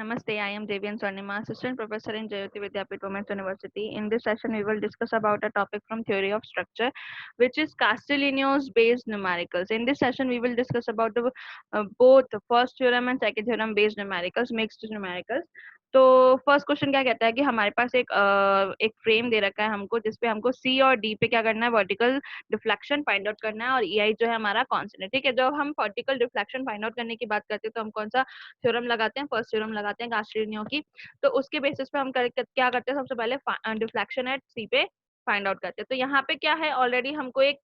Namaste, I am Devian Swarnima, Assistant Professor in Jayoti Vidyapith Women's University. In this session, we will discuss about a topic from theory of structure, which is Castigliano's-based numericals. In this session, we will discuss about the both first theorem and second theorem based numericals, mixed numericals. तो first question क्या कहता है कि हमारे पास एक frame दे रखा है हमको, जिसपे हमको सी और डी पे क्या करना है, वर्टिकल डिफ्लेक्शन फाइंड आउट करना है और ई जो है हमारा कांस्टेंट है। ठीक है, जब हम वर्टिकल डिफ्लेक्शन फाइंड आउट करने की बात करते हैं तो हम कौन सा थ्योरम लगाते हैं, फर्स्ट थ्योरम लगाते हैं कास्टिग्लियानो की। तो उसके बेसिस पे हम क्या करते हैं, सबसे पहले डिफ्लेक्शन एट सी पे फाइंड आउट करते हैं। तो यहाँ पे क्या है, ऑलरेडी हमको एक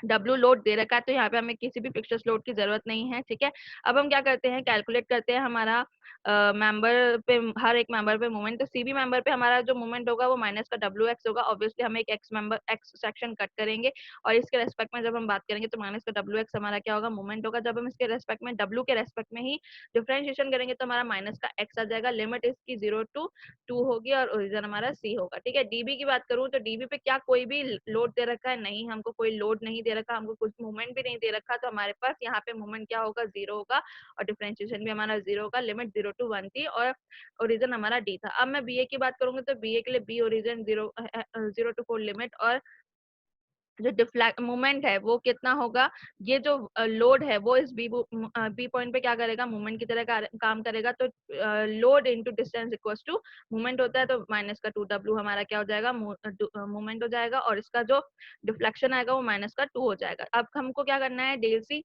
डब्ल्यू लोड दे रखा है, तो यहाँ पे हमें किसी भी फिक्सर्स लोड की जरूरत नहीं है। ठीक है, अब हम क्या करते हैं, कैलकुलेट करते हैं हमारा मेंबर पे, हर एक मेंबर पे मोमेंट। तो सीबी मेंबर पे हमारा जो मोमेंट होगा वो माइनस का डब्ल्यू एक्स होगा। ऑब्वियसली हम एक एक्स सेक्शन कट करेंगे और इसके रेस्पेक्ट में जब हम बात करेंगे तो माइनस का डब्ल्यू एक्स हमारा क्या होगा, मोमेंट होगा। जब हम इसके रेस्पेक्ट में डब्ल्यू के रेस्पेक्ट में ही डिफरेंशिएशन करेंगे तो हमारा माइनस का एक्स आ जाएगा। लिमिट इसकी 0 to 2 होगी और ओरिजिन हमारा सी होगा। ठीक है, डीबी की बात करूं तो डीबी पे क्या कोई भी लोड दे रखा है, नहीं, हमको कोई लोड नहीं दे रखा, हमको कुछ मूवमेंट भी नहीं दे रखा, तो हमारे पास यहाँ पे मूवमेंट क्या होगा, 0 होगा और डिफरेंशिएशन भी हमारा 0 होगा। लिमिट 0 to 1 थी और ओरिजिन हमारा डी था। अब मैं बीए की बात करूंगी तो बीए के लिए बी ओरिजिन 0 to 4 लिमिट, और जो डिफ्लेक्ट मूवमेंट है वो कितना होगा, ये जो लोड है वो इस बी पॉइंट पे क्या करेगा, मूवमेंट की तरह काम करेगा। तो load into distance equals to movement होता है, तो माइनस का 2w हमारा क्या हो जाएगा, मूवमेंट हो जाएगा, और इसका जो डिफ्लेक्शन आएगा वो माइनस का 2 हो जाएगा। अब हमको क्या करना है, डेल सी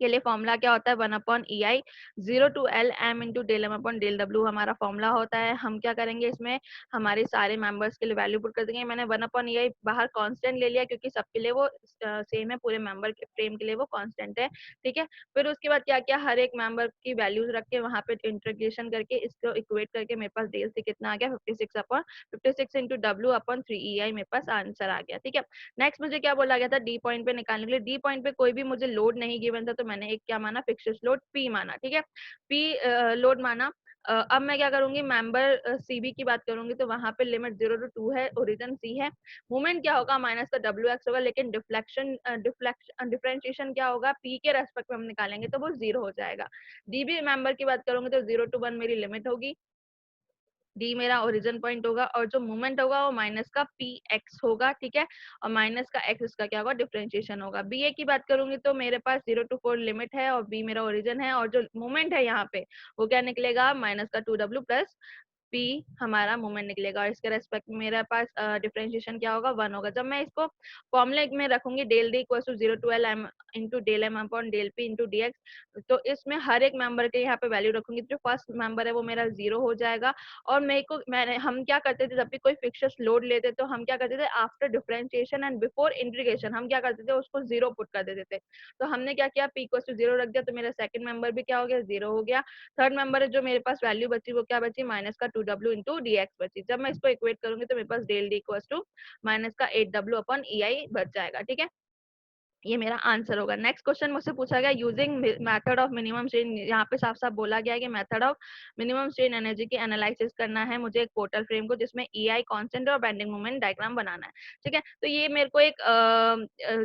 के लिए फॉर्मूला क्या होता है, 1/EI 0 to L m into del M upon del W हमारा फॉर्मूला होता है। हम क्या करेंगे, इसमें हमारे सारे मेंबर्स के लिए वैल्यू पुट कर देंगे। मैंने 1/EI बाहर कांस्टेंट ले लिया क्योंकि सबके लिए वो सेम है, पूरे मेंबर के फ्रेम के लिए वो कांस्टेंट है। ठीक है, फिर उसके बाद क्या किया, हर एक मेंबर की वैल्यूज रख के वहां पे इंटीग्रेशन करके इसको इक्वेट करके मेरे पास डेल से कितना आ गया, 56 इंटू डब्ल्यू अपॉन 3EI मेरे पास आंसर आ गया। ठीक है, नेक्स्ट मुझे क्या बोला गया था, डी पॉइंट पे निकालने के लिए। डी पॉइंट पे कोई भी मुझे लोड नहीं गिवन था, तो मैंने एक क्या माना, फिक्सर्स लोड पी माना। ठीक है, पी लोड माना। अब मैं क्या करूंगी, मेंबर सीबी की बात करूंगी तो वहां पे लिमिट 0 to 2 है, ओरिजिन सी है। मूवमेंट क्या होगा, माइनस का डब्ल्यू एक्स होगा, लेकिन डिफरेंशिएशन क्या होगा, पी के रेस्पेक्ट में हम निकालेंगे तो वो 0 हो जाएगा। डीबी मेंबर की बात करूंगी तो 0 to 1 मेरी लिमिट होगी, डी मेरा ओरिजिन पॉइंट होगा, और जो मूवमेंट होगा वो माइनस का पी एक्स होगा। ठीक है, और माइनस का एक्स इसका क्या होगा, डिफरेंशिएशन होगा। बी ए की बात करूंगी तो मेरे पास 0 to 4 लिमिट है और बी मेरा ओरिजिन है, और जो मूवमेंट है यहाँ पे वो क्या निकलेगा, माइनस का 2w प्लस पी हमारा मूवमेंट निकलेगा, और इसके रेस्पेक्ट में मेरे पास डिफरेंशिएशन क्या होगा, 1 होगा। जब मैं इसको फॉर्मूले में रखूंगी, del D equal to 0 to L m into del M upon del P into D X, तो इसमें हर एक मेंबर के यहाँ पे वैल्यू रखूंगी। जो फर्स्ट मेंबर है वो मेरा 0 हो जाएगा। और हम क्या करते थे, जब भी कोई फिक्सर्स लोड लेते तो हम क्या करते थे, after differentiation and before integration हम क्या करते थे, उसको 0 पुट कर देते थे। तो हमने क्या किया, पी इक्वल टू 0 रख दिया, तो मेरा सेकंड मेंबर भी क्या हो गया, 0 हो गया। थर्ड मेंबर जो मेरे पास वैल्यू बची वो क्या बची, माइनस का 2w इंटू डी एक्स बची। जब मैं इसको इक्वेट करूंगी तो मेरे पास del D equal to minus का 8w अपॉन EI बच जाएगा। ठीक है, ये मेरा आंसर होगा। नेक्स्ट क्वेश्चन मुझसे पूछा गया, using method of minimum strain. यहाँ पे साफ साफ बोला गया है कि method of minimum strain energy की एनालिसिस करना है मुझे एक पोर्टल फ्रेम को, जिसमें EI कांस्टेंट और बेंडिंग मोमेंट डायग्राम बनाना है। ठीक है, तो ये मेरे को एक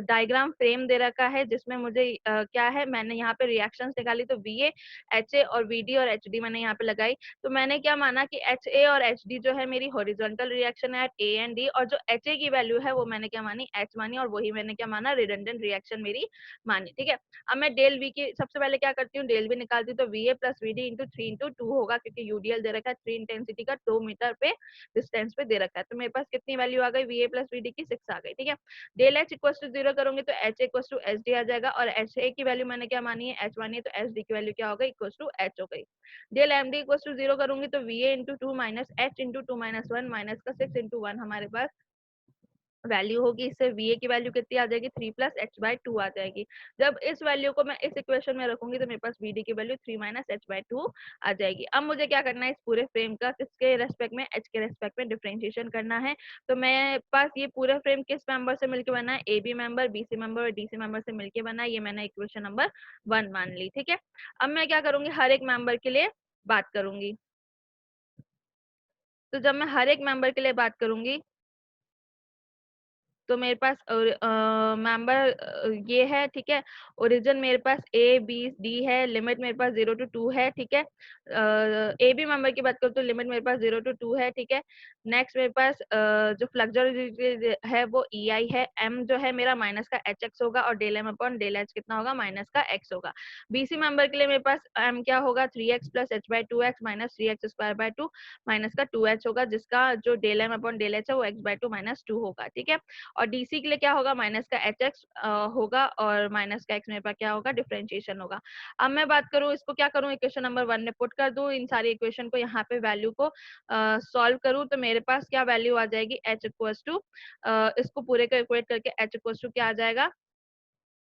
डायग्राम फ्रेम दे रखा है, जिसमें मुझे क्या है, मैंने यहाँ पे रिएक्शंस निकाली, तो VA, HA और VD और HD मैंने यहाँ पे लगाई। तो मैंने क्या माना कि HA और HD जो है मेरी हॉरिजॉन्टल रिएक्शन है एट A एंड D, और जो HA की वैल्यू है वो मैंने क्या मानी, H मानी, और वही मैंने क्या माना, रिडंडेंट रिएक्शन मेरी मानी। ठीक है, अब मैं डेल वी की सबसे पहले क्या करती हूँ, डेल वी निकालती हूँ। तो VA plus VD into 3 into 2 होगा, क्योंकि यूडीएल दे रखा है 3 इंटेंसिटी का 2 मीटर पे डिस्टेंस पे दे रखा है। तो मेरे पास कितनी वैल्यू आ गई, VA प्लस VD की 6 आ गई। ठीक है, डेल H इक्वल टू 0 करूंगी तो H इक्वल टू HD आ जाएगा, और HA की वैल्यू मैंने क्या मानी है, H मानी है, तो HD की वैल्यू क्या हो गई, इक्वल टू H हो गई। डेल MD इक्वल टू 0 करूंगी तो VA into 2 minus H into 2 minus 1 minus का 6 इंटू 1 हमारे पास वैल्यू होगी। इससे VA की वैल्यू कितनी आ जाएगी, 3 प्लस H/2 आ जाएगी। जब इस वैल्यू को मैं इस इक्वेशन में रखूंगी तो मेरे पास VD की वैल्यू 3 माइनस H/2 आ जाएगी। अब मुझे क्या करना है, इस पूरे फ्रेम का किसके रेस्पेक्ट में, H के रेस्पेक्ट में डिफरेंशिएशन करना है। तो मेरे पास ये पूरा फ्रेम किस मेंबर से मिलकर बना है, AB मेंबर, BC मेंबर और DC मेंबर से मिलकर बना है। ये मैंने इक्वेशन नंबर 1 मान ली। ठीक है, अब मैं क्या करूंगी, हर एक मेंबर के लिए बात करूंगी। तो जब मैं हर एक मेंबर के लिए बात करूंगी तो मेरे पास मेंबर ये है, ठीक है। ओरिजिन मेरे पास ए बी डी है, लिमिट मेरे पास 0 to 2 है, ठीक है। ए बी मेंबर की बात करूँ तो लिमिट मेरे पास 0 to 2 है, ठीक है। नेक्स्ट मेरे पास जो फ्लक्चुएलिटी है वो ई आई है। एम जो है मेरा माइनस का एच एक्स होगा और del M upon del H कितना होगा, माइनस का एक्स होगा। बीसी मेंबर के लिए मेरे पास एम क्या होगा, 3x plus H by 2x minus 3x square by 2 minus का 2h होगा, जिसका जो del M upon del H है वो x बाय 2 माइनस 2 होगा, ठीक है। और डीसी के लिए क्या होगा, माइनस का एच एक्स होगा और माइनस का एक्स मेरे पास क्या होगा, डिफरेंशिएशन होगा। अब मैं बात करूँ इसको क्या करूँ, इक्वेशन नंबर 1 में पुट कर दूं इन सारी इक्वेशन को, यहाँ पे वैल्यू को सॉल्व करूँ तो मेरे पास क्या वैल्यू आ जाएगी, एच इक्वल्स टू इसको पूरे को इक्वेट करके एच इक्वल्स टू क्या आ जाएगा,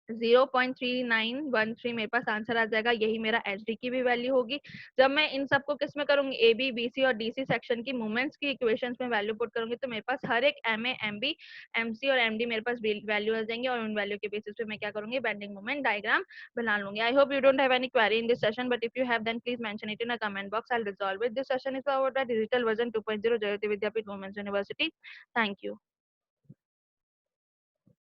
0.3913 मेरे पास आंसर आ जाएगा। यही मेरा एच डी की भी वैल्यू होगी। जब मैं इन सबको किस में करूंगी, ए बी बी सी और डी सी सेक्शन की मूवमेंट्स की इक्वेशंस में वैल्यू पुट करूंगी तो मेरे पास हर एक M A M B M C और एम डी मेरे पास वैल्यू आ जाएंगे और उन वैल्यू के बेसिस पे मैं क्या करूंगी, बेंडिंग मूवमेंट डायग्राम बना लूंगी। I hope you don't have any query in this session, but if you have then please mention it in a comment box, I will resolve it. This session is about the digital version 2.0 Jayati Vidyapeeth women's university. Thank you.